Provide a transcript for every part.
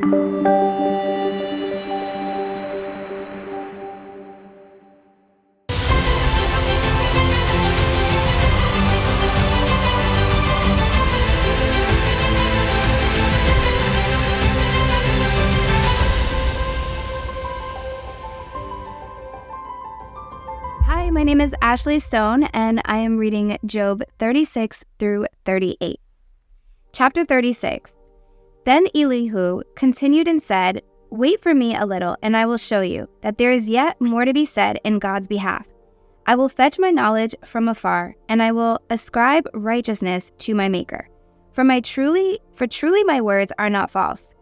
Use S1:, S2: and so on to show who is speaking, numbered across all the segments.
S1: Hi, my name is Ashley Stone, and I am reading Job 36 through 38. Chapter 36. Then Elihu continued and said, "Wait for me a little, and I will show you that there is yet more to be said in God's behalf. I will fetch my knowledge from afar, and I will ascribe righteousness to my Maker. For truly my words are not false.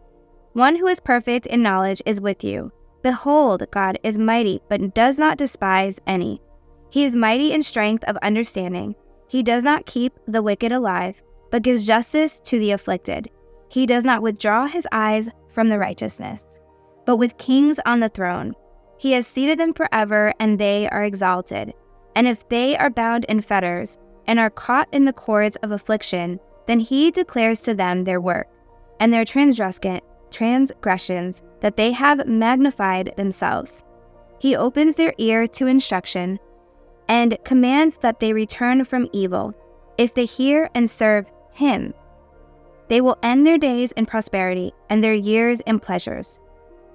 S1: One who is perfect in knowledge is with you. Behold, God is mighty, but does not despise any. He is mighty in strength of understanding. He does not keep the wicked alive, but gives justice to the afflicted. He does not withdraw his eyes from the righteousness, but with kings on the throne. He has seated them forever, and they are exalted. And if they are bound in fetters, and are caught in the cords of affliction, then he declares to them their work, and their transgressions, that they have magnified themselves. He opens their ear to instruction, and commands that they return from evil. If they hear and serve him, they will end their days in prosperity, and their years in pleasures.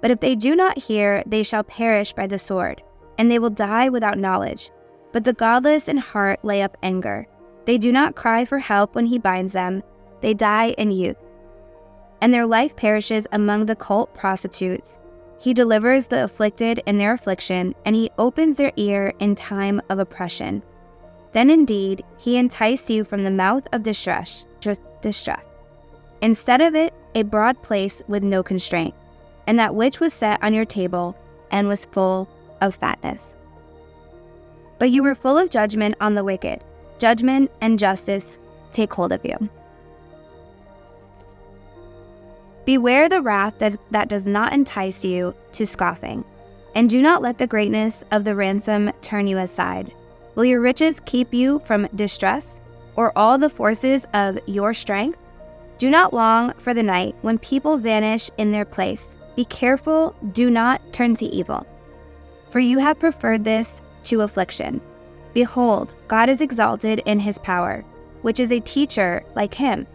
S1: But if they do not hear, they shall perish by the sword, and they will die without knowledge. But the godless in heart lay up anger. They do not cry for help when he binds them. They die in youth, and their life perishes among the cult prostitutes. He delivers the afflicted in their affliction, and he opens their ear in time of oppression. Then indeed he enticed you from the mouth of distress. Instead of it, a broad place with no constraint, and that which was set on your table and was full of fatness. But you were full of judgment on the wicked. Judgment and justice take hold of you. Beware the wrath that does not entice you to scoffing, and do not let the greatness of the ransom turn you aside. Will your riches keep you from distress, or all the forces of your strength? Do not long for the night when people vanish in their place. Be careful, do not turn to evil, for you have preferred this to affliction. Behold, God is exalted in his power, which is a teacher like him.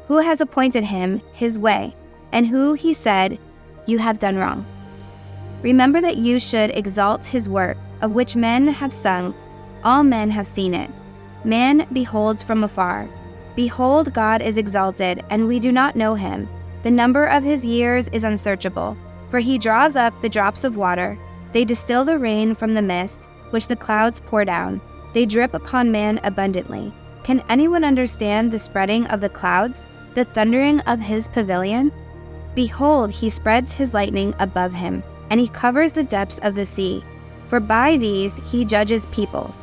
S1: Who has appointed him his way, and who he said, you have done wrong? Remember that you should exalt his work, of which men have sung. All men have seen it. Man beholds from afar. Behold, God is exalted, and we do not know him. The number of his years is unsearchable, for he draws up the drops of water. They distill the rain from the mist, which the clouds pour down. They drip upon man abundantly. Can anyone understand the spreading of the clouds, the thundering of his pavilion? Behold, he spreads his lightning above him, and he covers the depths of the sea. For by these he judges peoples.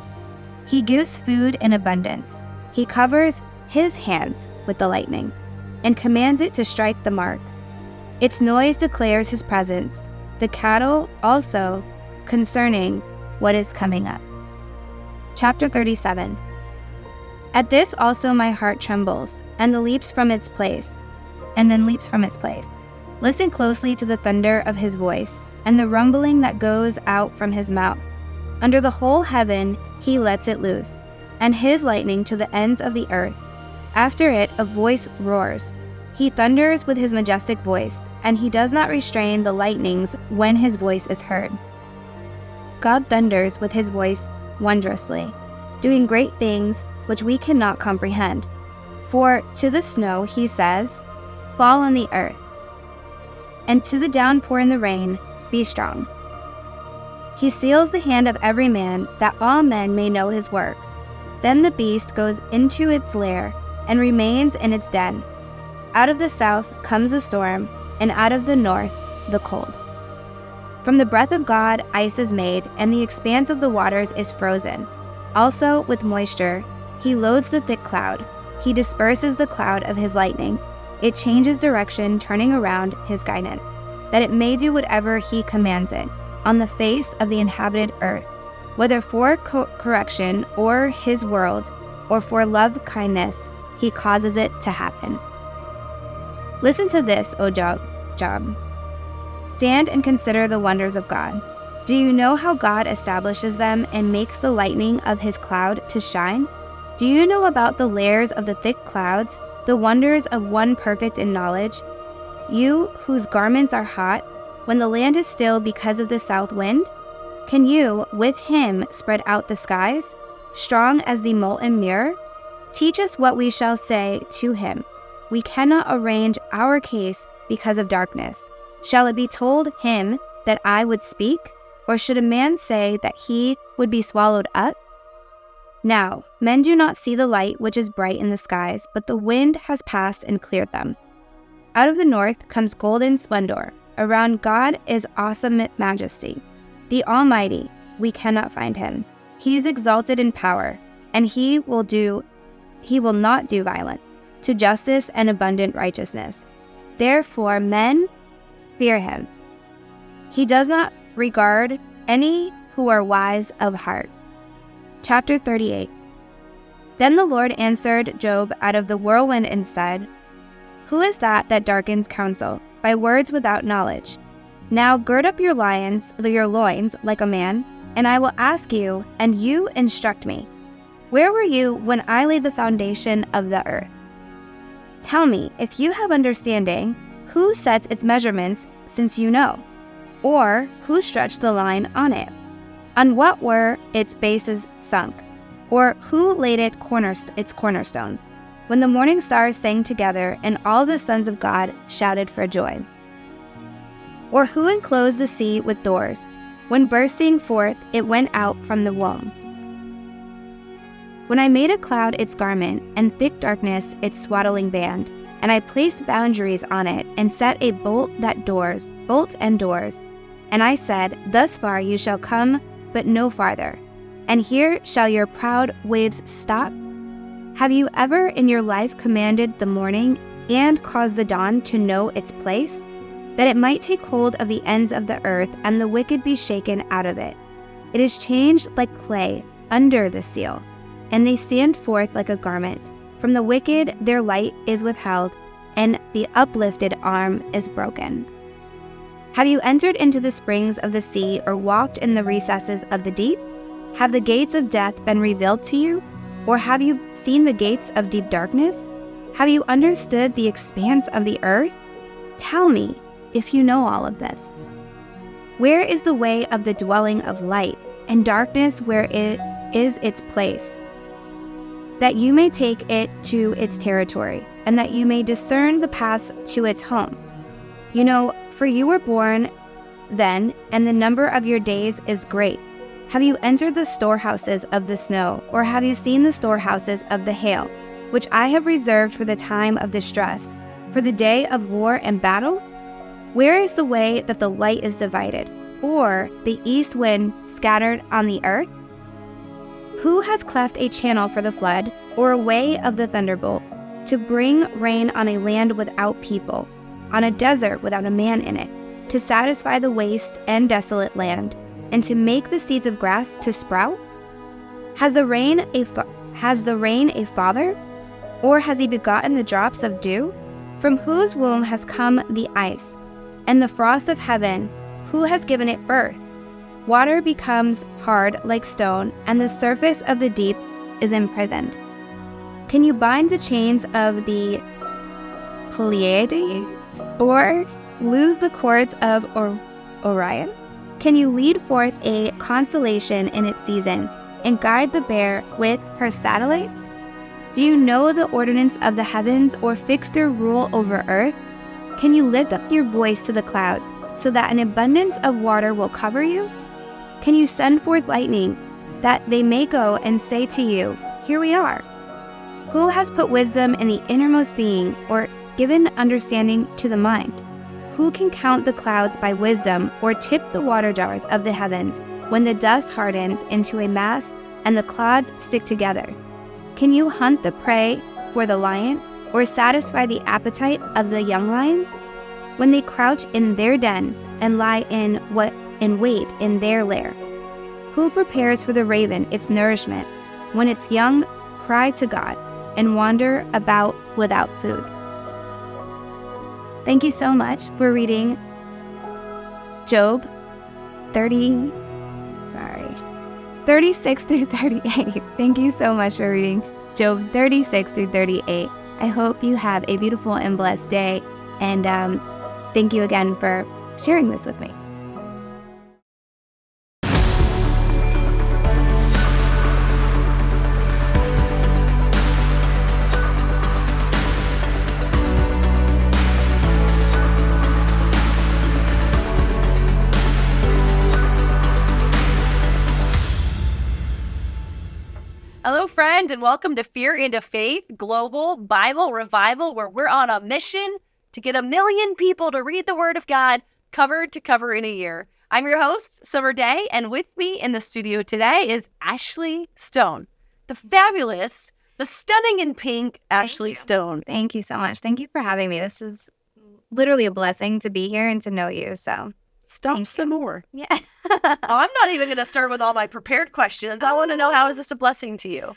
S1: He gives food in abundance. He covers his hands with the lightning, and commands it to strike the mark. Its noise declares his presence, the cattle also concerning what is coming up. Chapter 37. At this also my heart trembles, and then leaps from its place. Listen closely to the thunder of his voice, and the rumbling that goes out from his mouth. Under the whole heaven he lets it loose, and his lightning to the ends of the earth. After it a voice roars. He thunders with his majestic voice, and he does not restrain the lightnings when his voice is heard. God thunders with his voice wondrously, doing great things which we cannot comprehend. For to the snow he says, fall on the earth, and to the downpour in the rain, be strong. He seals the hand of every man, that all men may know his work. Then the beast goes into its lair, and remains in its den. Out of the south comes the storm, and out of the north the cold. From the breath of God ice is made, and the expanse of the waters is frozen. Also with moisture he loads the thick cloud. He disperses the cloud of his lightning. It changes direction, turning around his guidance, that it may do whatever he commands it, on the face of the inhabited earth, whether for correction or his world, or for love kindness, he causes it to happen. Listen to this, O Job. job. Stand and consider the wonders of God. Do you know how God establishes them and makes the lightning of his cloud to shine? Do you know about the layers of the thick clouds, the wonders of one perfect in knowledge? You whose garments are hot, when the land is still because of the south wind? Can you, with him, spread out the skies, strong as the molten mirror? Teach us what we shall say to him. We cannot arrange our case because of darkness. Shall it be told him that I would speak? Or should a man say that he would be swallowed up? Now, men do not see the light which is bright in the skies, but the wind has passed and cleared them. Out of the north comes golden splendor. Around God is awesome majesty. The Almighty, we cannot find him. He is exalted in power, and he will not do violence, to justice and abundant righteousness. Therefore men fear him. He does not regard any who are wise of heart. Chapter 38. Then the Lord answered Job out of the whirlwind and said, Who is that darkens counsel by words without knowledge? Now gird up your loins like a man, and I will ask you, and you instruct me. Where were you when I laid the foundation of the earth? Tell me, if you have understanding, who sets its measurements, since you know? Or who stretched the line on it? On what were its bases sunk? Or who laid its cornerstone? When the morning stars sang together, and all the sons of God shouted for joy? Or who enclosed the sea with doors? When bursting forth, it went out from the womb. When I made a cloud its garment, and thick darkness its swaddling band, and I placed boundaries on it, and set a bolt and doors, and I said, Thus far you shall come, but no farther, and here shall your proud waves stop? Have you ever in your life commanded the morning, and caused the dawn to know its place, that it might take hold of the ends of the earth, and the wicked be shaken out of it? It is changed like clay under the seal, and they stand forth like a garment. From the wicked their light is withheld, and the uplifted arm is broken. Have you entered into the springs of the sea, or walked in the recesses of the deep? Have the gates of death been revealed to you? Or have you seen the gates of deep darkness? Have you understood the expanse of the earth? Tell me, if you know all of this. Where is the way of the dwelling of light, and darkness where it is its place? That you may take it to its territory, and that you may discern the paths to its home. You know, for you were born then, and the number of your days is great. Have you entered the storehouses of the snow, or have you seen the storehouses of the hail, which I have reserved for the time of distress, for the day of war and battle? Where is the way that the light is divided, or the east wind scattered on the earth? Who has cleft a channel for the flood, or a way of the thunderbolt, to bring rain on a land without people, on a desert without a man in it, to satisfy the waste and desolate land, and to make the seeds of grass to sprout? Has the rain a father, or has he begotten the drops of dew? From whose womb has come the ice, and the frost of heaven, who has given it birth? Water becomes hard like stone, and the surface of the deep is imprisoned. Can you bind the chains of the Pleiades, or loose the cords of Orion? Can you lead forth a constellation in its season, and guide the bear with her satellites? Do you know the ordinance of the heavens, or fix their rule over earth? Can you lift up your voice to the clouds, so that an abundance of water will cover you? Can you send forth lightning, that they may go and say to you, Here we are? Who has put wisdom in the innermost being, or given understanding to the mind? Who can count the clouds by wisdom, or tip the water jars of the heavens, when the dust hardens into a mass and the clods stick together? Can you hunt the prey for the lion, or satisfy the appetite of the young lions? When they crouch in their dens and lie in wait in their lair? Who prepares for the raven its nourishment, when its young cry to God and wander about without food? Thank you so much. We're reading Job 36 through 38. Thank you so much for reading Job 36 through 38. I hope you have a beautiful and blessed day. And thank you again for sharing this with me.
S2: Hello, friend, and welcome to Fear into Faith Global Bible Revival, where we're on a mission to get 1 million people to read the Word of God cover to cover in a year. I'm your host, Summer Day, and with me in the studio today is Ashley Stone, the fabulous, the stunning in pink Ashley Stone.
S1: Thank you so much. Thank you for having me. This is literally a blessing to be here and to know you. So
S2: Stop some more.
S1: yeah.
S2: I'm not even going to start with all my prepared questions. I want to know, how is this a blessing to you?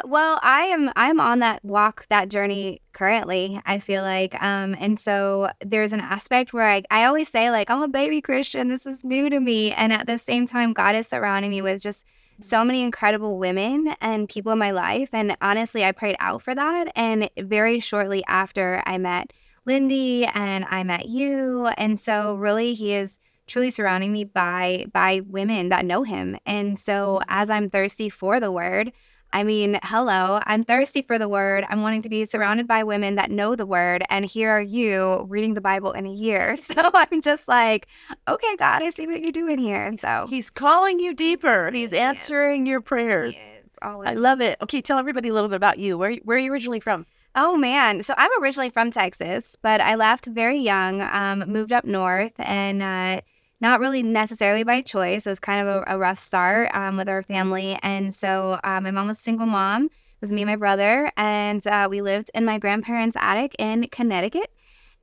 S1: Well, I'm on that walk, that journey currently, I feel like. And so there's an aspect where I always say, like, I'm a baby Christian. This is new to me. And at the same time, God is surrounding me with just so many incredible women and people in my life. And honestly, I prayed out for that. And very shortly after, I met Lindy and I met you. And so really, he is truly surrounding me by women that know him. And so as I'm thirsty for the word, I mean, hello, I'm thirsty for the word. I'm wanting to be surrounded by women that know the word. And here are you reading the Bible in a year. So I'm just like, okay, God, I see what you're doing here. So
S2: He's calling you deeper. He's answering your prayers.
S1: Always.
S2: I love it. Okay, tell everybody a little bit about you. Where are you originally from?
S1: Oh, man. So I'm originally from Texas, but I left very young, moved up north, and not really necessarily by choice. It was kind of a rough start with our family. And so my mom was a single mom. It was me and my brother. And we lived in my grandparents' attic in Connecticut.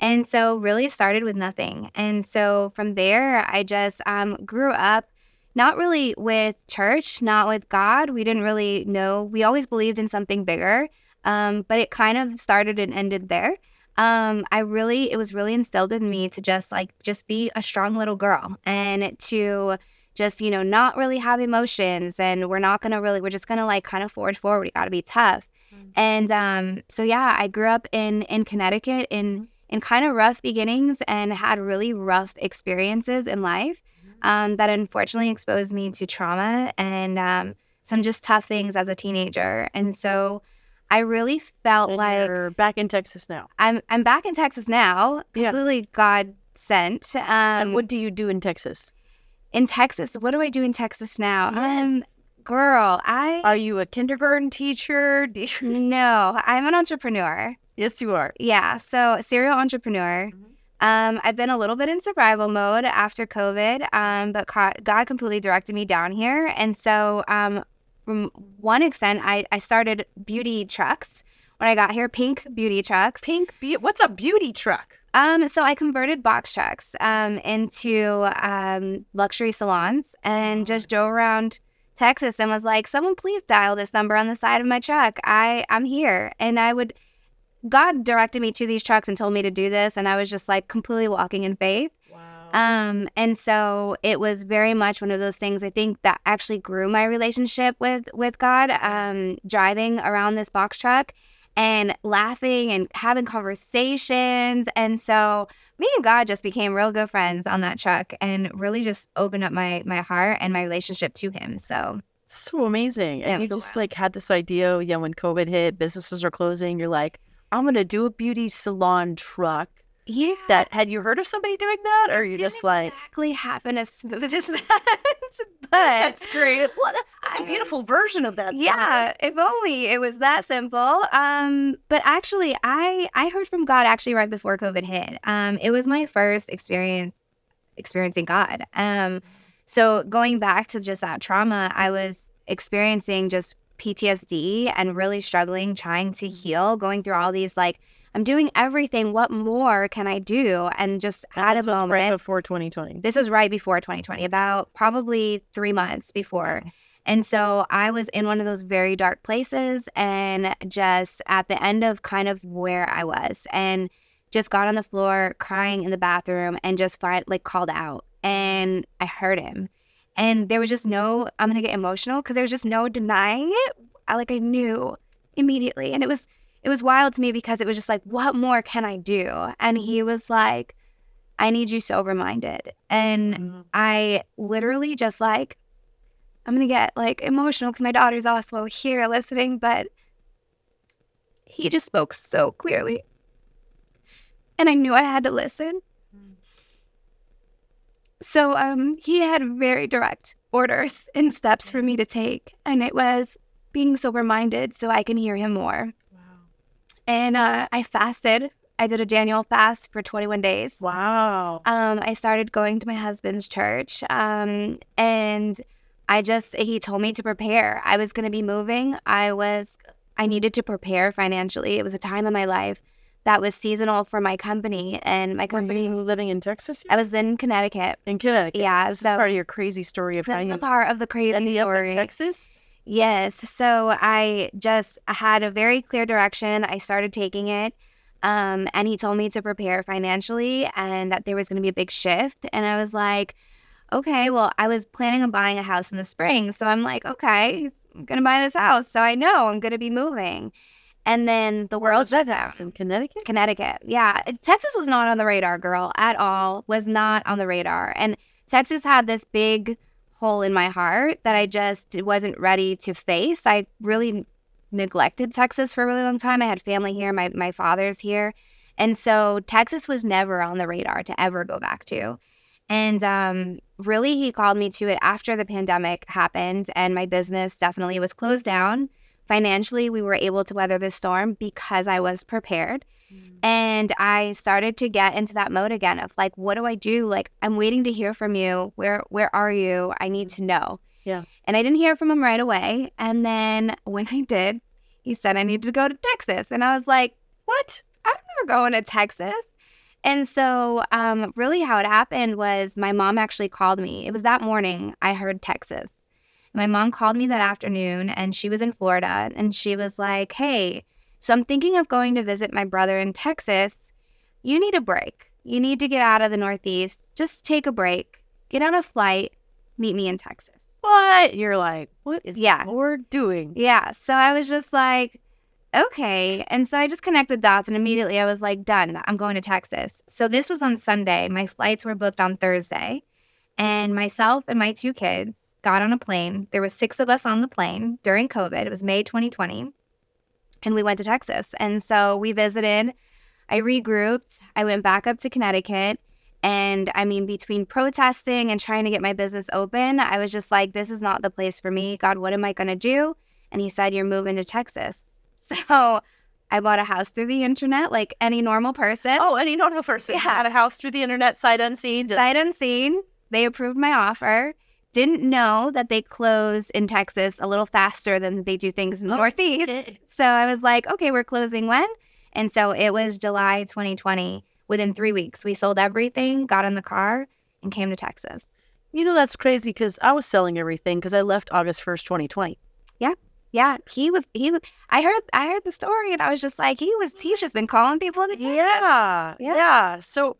S1: And so really started with nothing. And so from there, I just grew up not really with church, not with God. We didn't really know. We always believed in something bigger, but it kind of started and ended there. It was really instilled in me to just be a strong little girl and to just, not really have emotions, and we're just going to like kind of forward. You got to be tough. And, so yeah, I grew up in Connecticut in kind of rough beginnings and had really rough experiences in life, that unfortunately exposed me to trauma and, some just tough things as a teenager. And so I really felt like
S2: you're back in Texas now.
S1: I'm back in Texas now, completely God sent.
S2: And what do you do in Texas?
S1: In Texas, what do I do in Texas now?
S2: Yes.
S1: Girl,
S2: Are you a kindergarten teacher?
S1: No, I'm an entrepreneur.
S2: Yes, you are.
S1: Yeah, so serial entrepreneur. I've been a little bit in survival mode after COVID, but God completely directed me down here. And so from one extent, I started beauty trucks when I got here, pink beauty trucks.
S2: What's a beauty truck?
S1: So I converted box trucks into luxury salons and just drove around Texas and was like, someone please dial this number on the side of my truck. I'm here. And God directed me to these trucks and told me to do this. And I was just like completely walking in faith.
S2: Wow.
S1: And so it was very much one of those things, I think, that actually grew my relationship with God, driving around this box truck and laughing and having conversations. And so me and God just became real good friends on that truck and really just opened up my heart and my relationship to him. So
S2: amazing. And you just like had this idea, when COVID hit, businesses are closing, you're like, I'm going to do a beauty salon truck.
S1: Yeah.
S2: Had you heard of somebody doing that, or you just like
S1: exactly happen as smooth as that? But
S2: that's great. Well, that's a beautiful version of that.
S1: Yeah, if only it was that simple. But actually, I heard from God actually right before COVID hit. It was my first experiencing God. So going back to just that trauma, I was experiencing just PTSD and really struggling, trying to heal, going through all these like, I'm doing everything. What more can I do? And just had a moment.
S2: Right before 2020.
S1: This was right before 2020, about probably 3 months before. And so I was in one of those very dark places and just at the end of kind of where I was and just got on the floor crying in the bathroom and just called out. And I heard him. And there was just no, I'm going to get emotional because there was just no denying it. I knew immediately. And it was wild to me because it was just like, what more can I do? And he was like, I need you sober-minded. And I literally just I'm going to get emotional because my daughter's also here listening, but he just spoke so clearly. And I knew I had to listen. So he had very direct orders and steps for me to take. And it was being sober-minded so I can hear him more. Wow. And I fasted. I did a Daniel fast for 21 days.
S2: Wow.
S1: I started going to my husband's church. And he told me to prepare. I was going to be moving. I needed to prepare financially. It was a time in my life that was seasonal for my company. And my company...
S2: Were you living in Texas?
S1: I was in Connecticut.
S2: In Connecticut?
S1: Yeah.
S2: This is part of your crazy story of how you...
S1: That's the part of the crazy story.
S2: In Texas?
S1: Yes. So I had a very clear direction. I started taking it. And he told me to prepare financially and that there was going to be a big shift. And I was like, okay, well, I was planning on buying a house in the spring. So I'm like, okay, I'm going to buy this house. So I know I'm going to be moving. And then the world shut down.
S2: In Connecticut?
S1: Connecticut. Yeah. Texas was not on the radar, girl, at all. Was not on the radar. And Texas had this big hole in my heart that I just wasn't ready to face. I really neglected Texas for a really long time. I had family here. My father's here. And so Texas was never on the radar to ever go back to. And really, he called me to it after the pandemic happened, and my business definitely was closed down. Financially, we were able to weather the storm because I was prepared. And I started to get into that mode again of what do I do? I'm waiting to hear from you. Where are you? I need to know.
S2: Yeah.
S1: And I didn't hear from him right away. And then when I did, he said I needed to go to Texas. And I was like, what? I'm never going to Texas. And so really how it happened was my mom actually called me. It was that morning I heard Texas. My mom called me that afternoon, and she was in Florida, and she was like, hey, so I'm thinking of going to visit my brother in Texas. You need a break. You need to get out of the Northeast. Just take a break. Get on a flight. Meet me in Texas.
S2: What? You're like, what is the Lord doing?
S1: Yeah. So I was just like, okay. And so I just connected dots, and immediately I was like, done. I'm going to Texas. So this was on Sunday. My flights were booked on Thursday. And myself and my 2 kids got on a plane. There was 6 of us on the plane during COVID. It was May 2020. And we went to Texas. And so we visited. I regrouped. I went back up to Connecticut. And I mean, between protesting and trying to get my business open, I was just like, this is not the place for me. God, what am I going to do? And he said, you're moving to Texas. So I bought a house through the internet like any normal person.
S2: Oh, any normal person.
S1: Yeah.
S2: Had a house through the internet, sight unseen.
S1: Sight unseen. They approved my offer. Didn't know that they close in Texas a little faster than they do things in the Northeast. So I was like, okay, we're closing when? And so it was July 2020. Within 3 weeks, we sold everything, got in the car, and came to Texas.
S2: You know, that's crazy because I was selling everything because I left August 1st, 2020.
S1: Yeah. Yeah. He was, I heard the story, and I was just like, he's just been calling people to Texas.
S2: Yeah. So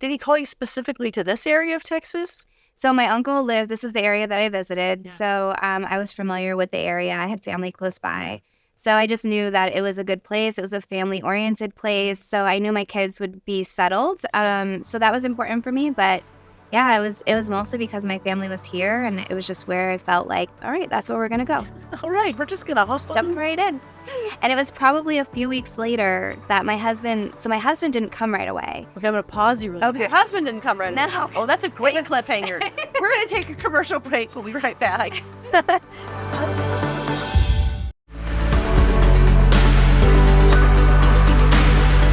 S2: did he call you specifically to this area of Texas?
S1: So my uncle this is the area that I visited. Yeah. So I was familiar with the area. I had family close by. So I just knew that it was a good place. It was a family-oriented place. So I knew my kids would be settled. So that was important for me. But yeah, it was mostly because my family was here, and it was just where I felt like, all right, that's where we're going to go.
S2: All right, we're just going to hustle.
S1: Jump right in. And it was probably a few weeks later that my husband didn't come right away.
S2: Okay, I'm going to pause you really quick. Your husband didn't come right away.
S1: No.
S2: Oh, that's a great cliffhanger. We're going to take a commercial break. We'll be right back.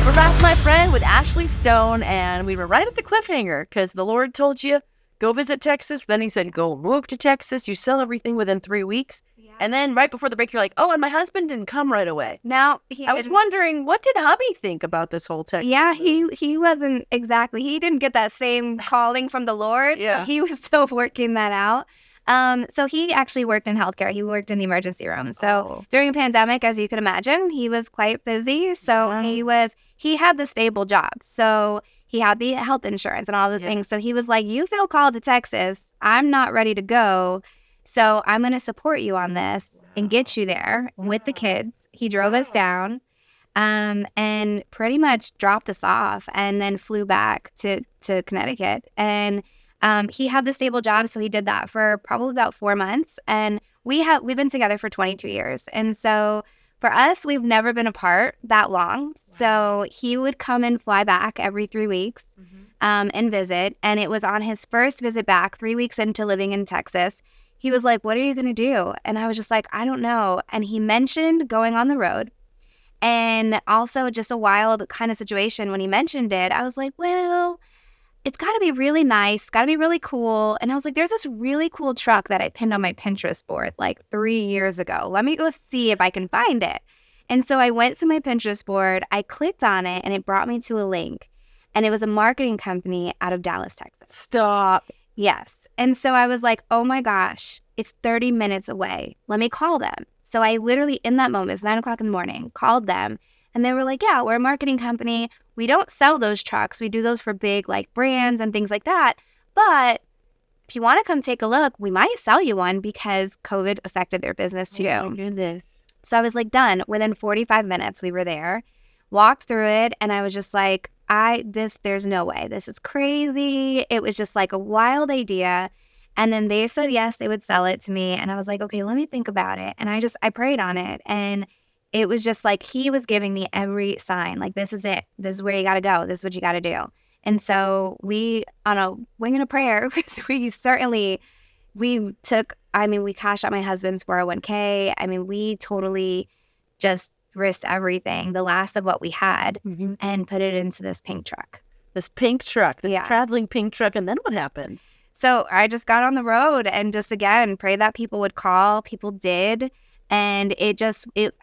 S2: We're back, my friend, with Ashley Stone, and we were right at the cliffhanger because the Lord told you, go visit Texas. Then he said, go move to Texas. You sell everything within 3 weeks. Yeah. And then right before the break, you're like, oh, and my husband didn't come right away.
S1: No.
S2: I was wondering, what did hubby think about this whole Texas
S1: thing? He wasn't exactly. He didn't get that same calling from the Lord.
S2: Yeah.
S1: So he was still working that out. So he actually worked in healthcare. He worked in the emergency room. So during a pandemic, as you can imagine, he was quite busy. So he had the stable job. So he had the health insurance and all those things. So he was like, you feel called to Texas. I'm not ready to go. So I'm going to support you on this and get you there with the kids. He drove us down and pretty much dropped us off and then flew back to Connecticut. And he had the stable job, so he did that for probably about 4 months. And we've been together for 22 years. And so for us, we've never been apart that long. So he would come and fly back every 3 weeks and visit. And it was on his first visit back, 3 weeks into living in Texas. He was like, what are you going to do? And I was just like, I don't know. And he mentioned going on the road. And also just a wild kind of situation. When he mentioned it, I was like, well, it's got to be really nice, got to be really cool. And I was like, there's this really cool truck that I pinned on my Pinterest board like 3 years ago. Let me go see if I can find it. And so I went to my Pinterest board, I clicked on it, and it brought me to a link. And it was a marketing company out of Dallas, Texas.
S2: Stop.
S1: Yes. And so I was like, oh my gosh, it's 30 minutes away. Let me call them. So I literally, in that moment, it's 9 o'clock in the morning, called them. And they were like, yeah, we're a marketing company. We don't sell those trucks. We do those for big like brands and things like that. But if you want to come take a look, we might sell you one because COVID affected their business too.
S2: Oh my goodness.
S1: So I was like, done. Within 45 minutes, we were there, walked through it. And I was just like, there's no way. This is crazy. It was just like a wild idea. And then they said, yes, they would sell it to me. And I was like, okay, let me think about it. And I prayed on it. And it was just like he was giving me every sign, like, this is it. This is where you got to go. This is what you got to do. And so we, on a wing and a prayer, we cashed out my husband's 401k. I mean, we totally just risked everything, the last of what we had, and put it into this pink truck.
S2: This traveling pink truck. And then what happens?
S1: So I just got on the road and just, again, prayed that people would call. People did. And it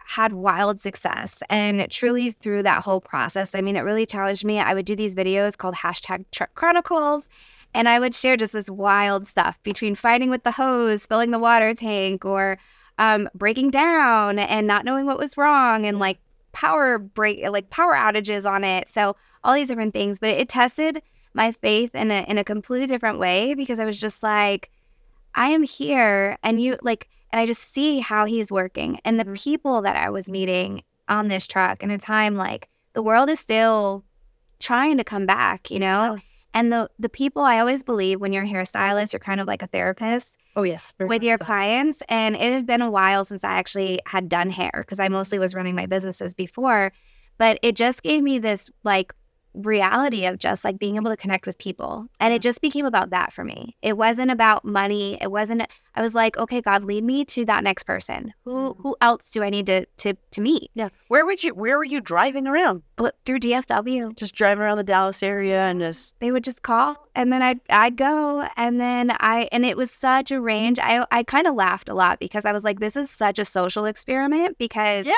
S1: had wild success. And truly through that whole process, I mean, it really challenged me. I would do these videos called #TruckChronicles, and I would share just this wild stuff between fighting with the hose, filling the water tank, or breaking down and not knowing what was wrong, and like power outages on it. So all these different things. But it tested my faith in a completely different way, because I was just like, I am here, and and I just see how he's working, and the people that I was meeting on this truck in a time like the world is still trying to come back, and the people, I always believe when you're a hairstylist, you're kind of like a therapist.
S2: Oh, yes.
S1: With your clients. And it had been a while since I actually had done hair, because I mostly was running my businesses before, but it just gave me this like reality of just like being able to connect with people. And it just became about that for me. It wasn't about money. I was like, okay, God, lead me to that next person. Who else do I need to meet?
S2: Yeah. Where were you driving around?
S1: Through DFW.
S2: Just driving around the Dallas area and just...
S1: They would just call, and then I'd go, and then and it was such a range. I kind of laughed a lot, because I was like, this is such a social experiment, because,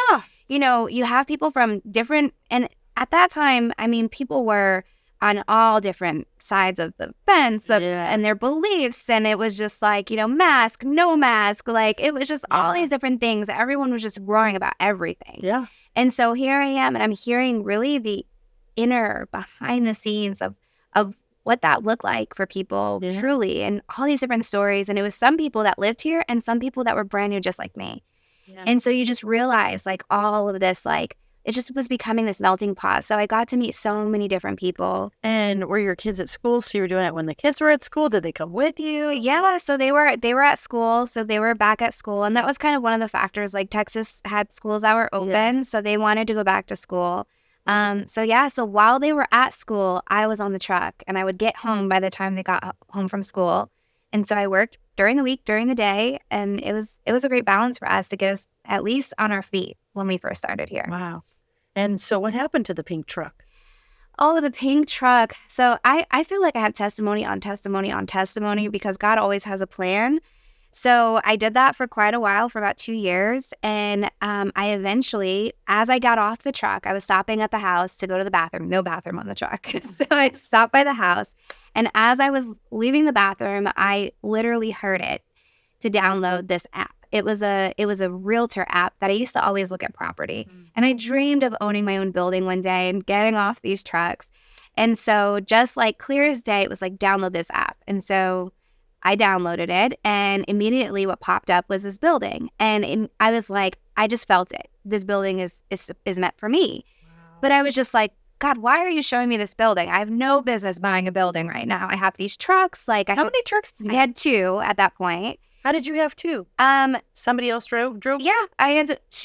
S1: you have people from different, and at that time, I mean, people were on all different sides of the fence and their beliefs. And it was just like, mask, no mask. Like, it was just all these different things. Everyone was just roaring about everything.
S2: Yeah.
S1: And so here I am, and I'm hearing really the inner, behind the scenes of what that looked like for people, truly, and all these different stories. And it was some people that lived here and some people that were brand new, just like me. Yeah. And so you just realize, like, all of this, like, it just was becoming this melting pot. So I got to meet so many different people.
S2: And were your kids at school? So you were doing it when the kids were at school? Did they come with you?
S1: Yeah. So they were at school. So they were back at school. And that was kind of one of the factors. Like, Texas had schools that were open. So they wanted to go back to school. So while they were at school, I was on the truck, and I would get home by the time they got home from school. And so I worked during the week, during the day. And it was a great balance for us to get us at least on our feet when we first started here.
S2: Wow. And so what happened to the pink truck?
S1: Oh, the pink truck. So I feel like I have testimony on testimony on testimony, because God always has a plan. So I did that for quite a while, for about 2 years. And I eventually, as I got off the truck, I was stopping at the house to go to the bathroom. No bathroom on the truck. So I stopped by the house. And as I was leaving the bathroom, I literally heard it. to download this app. It was a realtor app that I used to always look at property. And I dreamed of owning my own building one day and getting off these trucks. And so just like clear as day, it was like, download this app. And so I downloaded it, and immediately what popped up was this building. And I was like, I just felt it. This building is meant for me. Wow. But I was just like, God, why are you showing me this building? I have no business buying a building right now. I have these trucks. Like,
S2: how many trucks did you have?
S1: I had 2 at that point.
S2: How did you have 2?
S1: Somebody
S2: else drove?
S1: Yeah,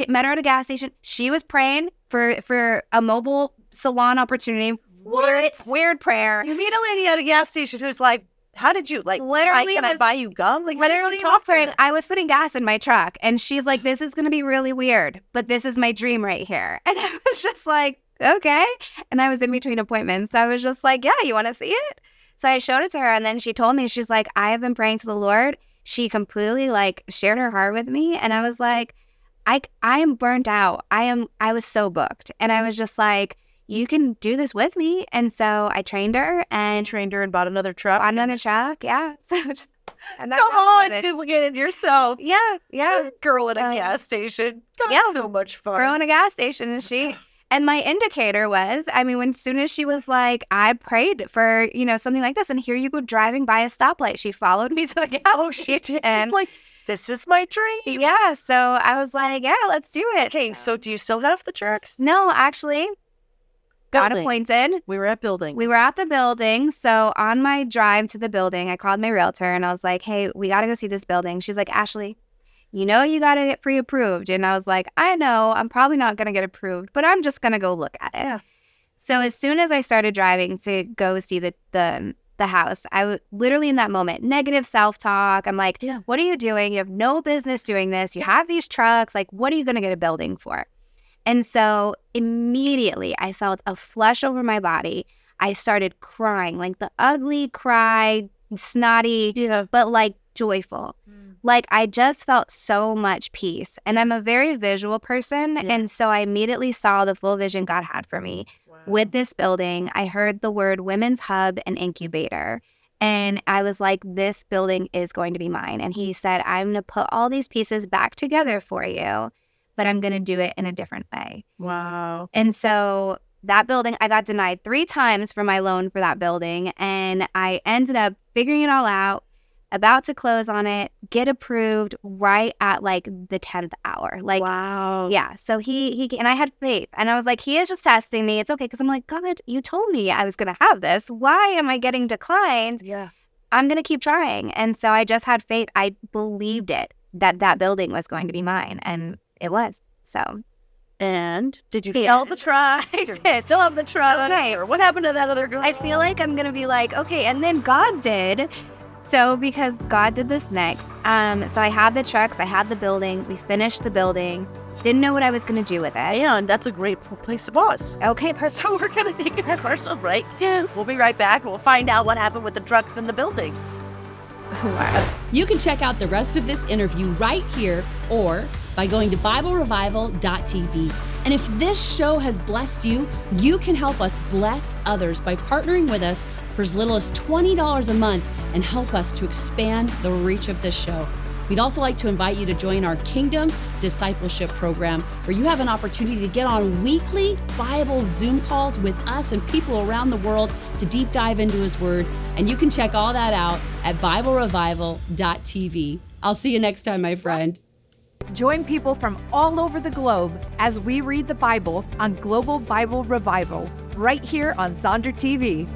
S1: met her at a gas station. She was praying for a mobile salon opportunity.
S2: What?
S1: Weird prayer.
S2: You meet a lady at a gas station who's like, how did you, like,
S1: literally
S2: can I buy you gum? Like,
S1: literally was praying. I was putting gas in my truck, and she's like, this is going to be really weird, but this is my dream right here. And I was just like, okay. And I was in between appointments. So I was just like, yeah, you want to see it? So I showed it to her, and then she told me, she's like, I have been praying to the Lord. She completely like shared her heart with me. And I was like, I am burnt out. I was so booked. And I was just like, you can do this with me. And so I trained her and
S2: bought another truck.
S1: Yeah. So just, and
S2: come on, duplicated yourself.
S1: Yeah.
S2: Girl at a gas station. That was so much fun.
S1: Girl in a gas station. And my indicator was, as soon as she was like, I prayed for, something like this. And here you go driving by a stoplight. She followed me to the gas station.
S2: She's like, this is my dream.
S1: Yeah. So I was like, yeah, let's do it.
S2: Okay. So do you still have the trucks?
S1: No, actually. Got appointed.
S2: We were at
S1: the building. So on my drive to the building, I called my realtor and I was like, hey, we got to go see this building. She's like, Ashley, you got to get pre-approved. And I was like, I know, I'm probably not going to get approved, but I'm just going to go look at it. Yeah. So as soon as I started driving to go see the house, I was literally in that moment, negative self-talk. I'm like, what are you doing? You have no business doing this. You have these trucks. Like, what are you going to get a building for? And so immediately I felt a flush over my body. I started crying, like the ugly cry, snotty, but like joyful. Like I just felt so much peace. And I'm a very visual person. Yeah. And so I immediately saw the full vision God had for me. Wow. With this building. I heard the word Women's Hub and Incubator. And I was like, this building is going to be mine. And he said, I'm going to put all these pieces back together for you, but I'm going to do it in a different way.
S2: Wow.
S1: And so that building, I got denied 3 times for my loan for that building. And I ended up figuring it all out, about to close on it, get approved right at like the 10th hour. Like,
S2: wow.
S1: Yeah. So he and I had faith. And I was like, he is just testing me. It's okay. Because I'm like, God, you told me I was going to have this. Why am I getting declined?
S2: Yeah.
S1: I'm going to keep trying. And so I just had faith. I believed it, that building was going to be mine. And it was. So.
S2: And did you sell the truck?
S1: I did.
S2: Still have the truck?
S1: Okay.
S2: Or what happened to that other girl?
S1: I feel like I'm going to be like, okay. And then God did. So because God did this next. So I had the trucks. I had the building. We finished the building. Didn't know what I was going to do with it.
S2: And that's a great place to pause.
S1: Okay, perfect.
S2: So we're going to take a commercial break. Yeah. We'll be right back. We'll find out what happened with the trucks in the building.
S1: Wow.
S3: You can check out the rest of this interview right here or by going to BibleRevival.tv. And if this show has blessed you, you can help us bless others by partnering with us for as little as $20 a month and help us to expand the reach of this show. We'd also like to invite you to join our Kingdom Discipleship Program, where you have an opportunity to get on weekly Bible Zoom calls with us and people around the world to deep dive into His Word. And you can check all that out at BibleRevival.tv. I'll see you next time, my friend.
S4: Join people from all over the globe as we read the Bible on Global Bible Revival, right here on Zonder TV.